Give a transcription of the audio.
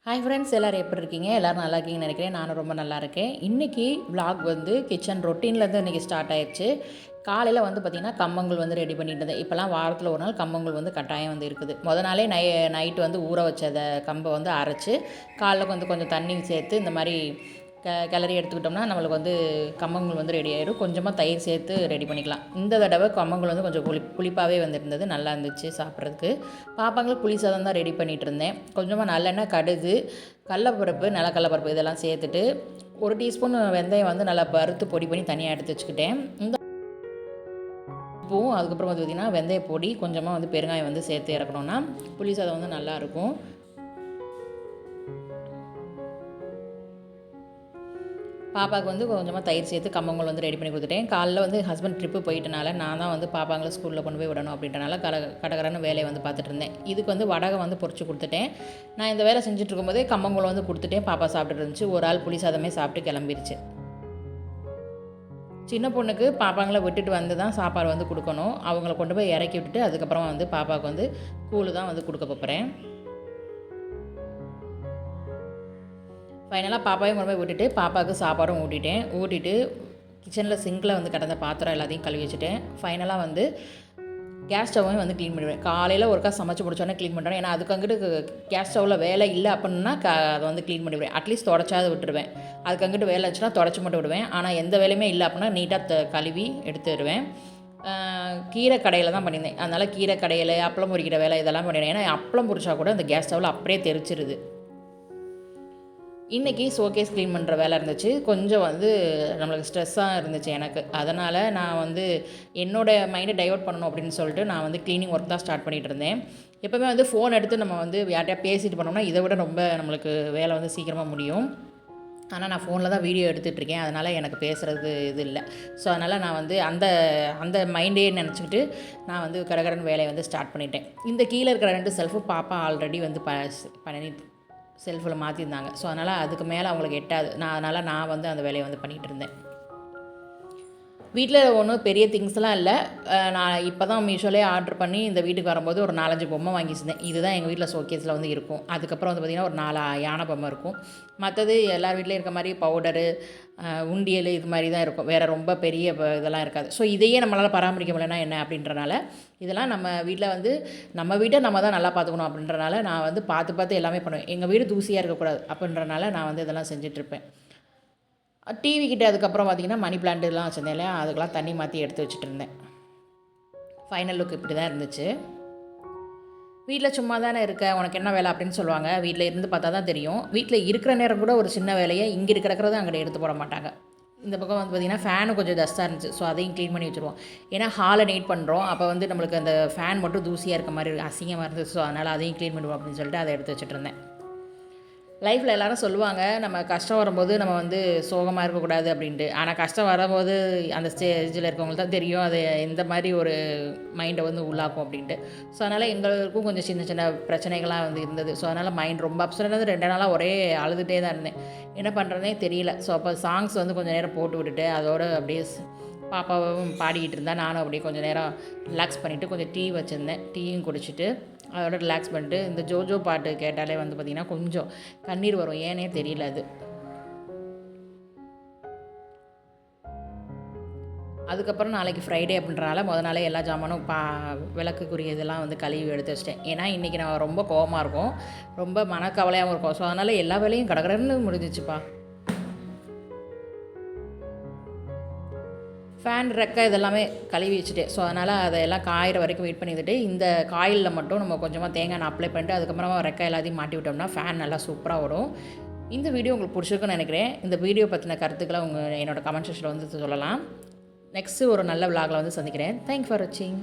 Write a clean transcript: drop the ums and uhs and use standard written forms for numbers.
Hi friends, எல்லோரும் எப்படி இருக்கீங்க? எல்லோரும் நல்லா இருக்கீங்கன்னு நினைக்கிறேன். நானும் ரொம்ப நல்லா இருக்கேன். இன்றைக்கி விலாக் வந்து கிச்சன் ரொட்டீன்லேருந்து இன்றைக்கி ஸ்டார்ட் ஆயிடுச்சு. காலையில் வந்து பார்த்திங்கன்னா கம்மங்கூழ் வந்து ரெடி பண்ணிட்டு இருந்தேன். இப்போலாம் வாரத்தில் ஒரு நாள் கம்மங்கூழ் வந்து கட்டாயம் வந்து இருக்குது. நாளே நைட்டு வந்து ஊற வச்சதை கம்பை வந்து அரைச்சி காலைல வந்து கொஞ்சம் தண்ணி சேர்த்து இந்த மாதிரி கிளறி எடுத்துக்கிட்டோம்னா நம்மளுக்கு வந்து கம்மங்கூழ் வந்து ரெடி ஆகிடும். கொஞ்சமாக தயிர் சேர்த்து ரெடி பண்ணிக்கலாம். இந்த தடவை கம்மங்கூழ் வந்து கொஞ்சம் புளிப்பாகவே வந்துருந்தது, நல்லா இருந்துச்சு சாப்பிட்றதுக்கு. பாப்பாங்களுக்கு புளி சாதம் தான் ரெடி பண்ணிகிட்டு இருந்தேன். கொஞ்சமாக நல்லெண்ணெய், கடுகு, கடலப்பருப்பு, நிலக்கடலைப்பருப்பு இதெல்லாம் சேர்த்துட்டு 1 டீஸ்பூன் வெந்தயம் வந்து நல்லா வறுத்து பொடி பண்ணி தனியாக எடுத்து வச்சுக்கிட்டேன். இந்த உப்பும் அதுக்கப்புறம் வந்து பார்த்திங்கன்னா வெந்தய பொடி, கொஞ்சமாக வந்து பெருங்காயம் வந்து சேர்த்து இறக்கணுன்னா புளி சாதம் வந்து நல்லாயிருக்கும். பாப்பாவுக்கு வந்து கொஞ்சமாக தயிர் சேர்த்து கம்மங்கூழ் வந்து ரெடி பண்ணி கொடுத்துட்டேன். காலைல வந்து ஹஸ்பண்ட் ட்ரிப்பு போயிட்டனால நான் தான் வந்து பாப்பாங்களை ஸ்கூலில் கொண்டு போய் விடணும் அப்படின்றனால கடகரன்னு வேலையை வந்து பார்த்துட்டு இருந்தேன். இதுக்கு வந்து வடகை வந்து பொரிச்சு கொடுத்துட்டேன். நான் இந்த வேலை செஞ்சுட்டு இருக்கும்போதே கம்மங்கூழ் வந்து கொடுத்துட்டேன். பாப்பா சாப்பிட்டுட்டு இருந்துச்சு. ஒரு ஆள் புளி சாதமே சாப்பிட்டு கிளம்பிருச்சு. சின்ன பொண்ணுக்கு பாப்பாங்களை விட்டுட்டு வந்து தான் சாப்பாடு வந்து கொடுக்கணும். அவங்கள கொண்டு போய் இறக்கி விட்டுட்டு அதுக்கப்புறமா வந்து பாப்பாவுக்கு வந்து கூழ் தான் வந்து கொடுக்க போகிறேன். ஃபைனலாக பாப்பாவையும் கொண்டு போய் விட்டுட்டு பாப்பாவுக்கு சாப்பாடும் ஊட்டிட்டு கிச்சனில் சிங்கில் வந்து கடந்த பாத்திரம் எல்லாத்தையும் கழுவி வச்சுட்டேன். ஃபைனலாக வந்து கேஸ் ஸ்டவ்வையும் வந்து க்ளீன் பண்ணிவிடுவேன். காலையில் ஒருக்கா சமைச்சு முடிச்சோடனே க்ளீன் பண்ணுறேன். ஏன்னா அதுக்கு அங்கிட்டு கேஸ் ஸ்டவ்வில் வேலை இல்லை அப்படின்னா அதை வந்து க்ளீன் பண்ணிவிடுவேன். அட்லீஸ்ட் தொடச்சாவது விட்டுருவேன். அதுக்கு அங்கிட்டு வேலை இருந்துச்சுன்னா தொடச்சி மட்டும் விடுவேன். ஆனால் எந்த வேலையுமே இல்லை அப்படின்னா நீட்டாக கழுவி எடுத்துடுவேன். கீரை கடையில் தான் பண்ணியிருந்தேன். அதனால் கீரை கடையில் அப்பளம் பொரிக்கிற வேலை இதெல்லாம் பண்ணிடுவேன். ஏன்னா அப்பளம் பொரிச்சா கூட அந்த கேஸ் ஸ்டவ்வில் அப்படியே தெரிச்சிருது. இன்றைக்கி ஷோகேஸ் க்ளீன் பண்ணுற வேலை இருந்துச்சு. கொஞ்சம் வந்து நம்மளுக்கு ஸ்ட்ரெஸ்ஸாக இருந்துச்சு எனக்கு. அதனால் நான் வந்து என்னோடய மைண்டை டைவர்ட் பண்ணணும் அப்படின்னு சொல்லிட்டு நான் வந்து க்ளீனிங் ஒர்க் தான் ஸ்டார்ட் பண்ணிகிட்டு இருந்தேன். எப்போவுமே வந்து ஃபோன் எடுத்து நம்ம வந்து யார்கிட்டயா பேசிட்டு பண்ணோம்னா இதை விட ரொம்ப நம்மளுக்கு வேலை வந்து சீக்கிரமாக முடியும். ஆனால் நான் ஃபோனில் தான் வீடியோ எடுத்துகிட்ருக்கேன். அதனால் எனக்கு பேசுகிறது இது இல்லை. ஸோ அதனால் நான் வந்து அந்த மைண்டே நினச்சிக்கிட்டு நான் வந்து கடகடன் வேலையை வந்து ஸ்டார்ட் பண்ணிட்டேன். இந்த கீழே இருக்கிற 2 செல்ஃபும் பாப்பா ஆல்ரெடி வந்து பண்ணி செல்ஃபில் மாற்றிருந்தாங்க. ஸோ அதனால் அதுக்கு மேலே அவங்களுக்கு எட்டாது. அதனால் நான் வந்து அந்த வேலையை வந்து பண்ணிகிட்டு இருந்தேன். வீட்டில் ஒன்றும் பெரிய திங்ஸ்லாம் இல்லை. நான் இப்போ தான் மீஷோலே ஆர்டர் பண்ணி இந்த வீட்டுக்கு வரும்போது ஒரு 4-5 பொம்மை வாங்கி வச்சிருந்தேன். இதுதான் எங்கள் வீட்டில் ஷோகேஸில் வந்து இருக்கும். அதுக்கப்புறம் வந்து பார்த்திங்கன்னா ஒரு 4 யானை பொம்மை இருக்கும். மற்றது எல்லார் வீட்லேயும் இருக்க மாதிரி பவுடரு, உண்டியல் இது மாதிரி தான் இருக்கும். வேறு ரொம்ப பெரிய இதெல்லாம் இருக்காது. ஸோ இதையே நம்மளால் பராமரிக்க முடியலன்னா என்ன அப்படின்றனால இதெல்லாம் நம்ம வீட்டில் வந்து நம்ம வீட்டை நம்ம தான் நல்லா பார்த்துக்கணும் அப்படின்றனால நான் வந்து பார்த்து எல்லாமே பண்ணுவேன். எங்கள் வீடு தூசியாக இருக்கக்கூடாது அப்படின்றனால நான் வந்து இதெல்லாம் செஞ்சிட்ருப்பேன். டிவி கிட்டே அதுக்கப்புறம் பார்த்திங்கன்னா மணி பிளான்ட்லாம் வச்சுருந்தேன் இல்லையா, அதுக்கெலாம் தண்ணி மாற்றி எடுத்து வச்சுட்டு இருந்தேன். ஃபைனல் லுக் இப்படி தான் இருந்துச்சு. வீட்டில் சும்மா தானே இருக்க, உனக்கு என்ன வேலை அப்படின்னு சொல்லுவாங்க. வீட்டில் இருந்து பார்த்தா தான் தெரியும். வீட்டில் இருக்கிற நேரம் கூட ஒரு சின்ன வேலையை இங்கே இருக்கிறத அங்கே எடுத்து போட மாட்டாங்க. இந்த பக்கம் வந்து பார்த்திங்கன்னா ஃபேனு கொஞ்சம் டஸ்ட்டாக இருந்துச்சு. ஸோ அதையும் க்ளீன் பண்ணி வச்சுருவோம். ஏன்னா ஹாலை நீட் பண்ணுறோம். அப்போ வந்து நம்மளுக்கு அந்த ஃபேன் மட்டும் தூசியாக இருக்க மாதிரி அசிங்கமாக இருந்துச்சு. ஸோ அதனால் அதையும் க்ளீன் பண்ணுவோம் அப்படின்னு சொல்லிட்டு அதை எடுத்து வச்சுட்டு இருந்தேன். லைஃப்பில் எல்லோரும் சொல்லுவாங்க நம்ம கஷ்டம் வரும்போது நம்ம வந்து சோகமாக இருக்கக்கூடாது அப்படின்ட்டு. ஆனால் கஷ்டம் வரும்போது அந்த ஸ்டேஜில் இருக்கவங்களுக்கு தான் தெரியும் அது எந்த மாதிரி ஒரு மைண்டை வந்து உள்ளாக்கும் அப்படின்ட்டு. ஸோ அதனால் எங்களுக்கும் கொஞ்சம் சின்ன சின்ன பிரச்சனைகள்லாம் வந்து இருந்தது. ஸோ அதனால் மைண்ட் ரொம்ப அப்செட் இருந்தது. 2 நாளாக ஒரே அழுதுகிட்டே தான் இருந்தேன். என்ன பண்ணுறதுனே தெரியல. ஸோ அப்போ சாங்ஸ் வந்து கொஞ்சம் நேரம் போட்டு விட்டுட்டு அதோடு அப்படியே பாப்பாவும் பாடிக்கிட்டு இருந்தால் நானும் அப்படியே கொஞ்சம் நேரம் ரிலாக்ஸ் பண்ணிவிட்டு கொஞ்சம் டீ வச்சுருந்தேன். டீயும் குடிச்சிட்டு அதோட ரிலாக்ஸ் பண்ணிட்டு இந்த ஜோஜோ பாட்டு கேட்டாலே வந்து பார்த்திங்கன்னா கொஞ்சம் கண்ணீர் வரும். ஏனே தெரியல அது. அதுக்கப்புறம் நாளைக்கு ஃப்ரைடே அப்படின்றனால நாளே எல்லா ஜாமானும் விளக்குக்குரிய இதெல்லாம் வந்து கழுவி எடுத்து வச்சிட்டேன். ஏன்னா இன்றைக்கி நான் ரொம்ப கோவமாக இருக்கும், ரொம்ப மனக்கவலையாகவும் இருக்கும். ஸோ அதனால் எல்லா வேலையும் கடகடன்னு முடிஞ்சிச்சுப்பா. ஃபேன் ரெக்கை இதெல்லாமே கழுவி வச்சுட்டேன். ஸோ அதனால் அதையெல்லாம் காயிற வரைக்கும் வெயிட் பண்ணிவிட்டு இந்த காயிலில் மட்டும் நம்ம கொஞ்சமாக தேங்காய் எண்ணெய் அப்ளை பண்ணிட்டு அதுக்கப்புறமா ரெக்கை எல்லாத்தையும் மாட்டி விட்டோம்னா ஃபேன் நல்லா சூப்பராக வரும். இந்த வீடியோ உங்களுக்கு பிடிச்சிருக்குன்னு நினைக்கிறேன். இந்த வீடியோ பற்றின கருத்துக்களை என்னோடய கமெண்ட் செக்ஷனில் வந்து சொல்லலாம். நெக்ஸ்ட்டு ஒரு நல்ல விலாகில் வந்து சந்திக்கிறேன். தேங்க்ஸ் ஃபார் வாட்சிங்.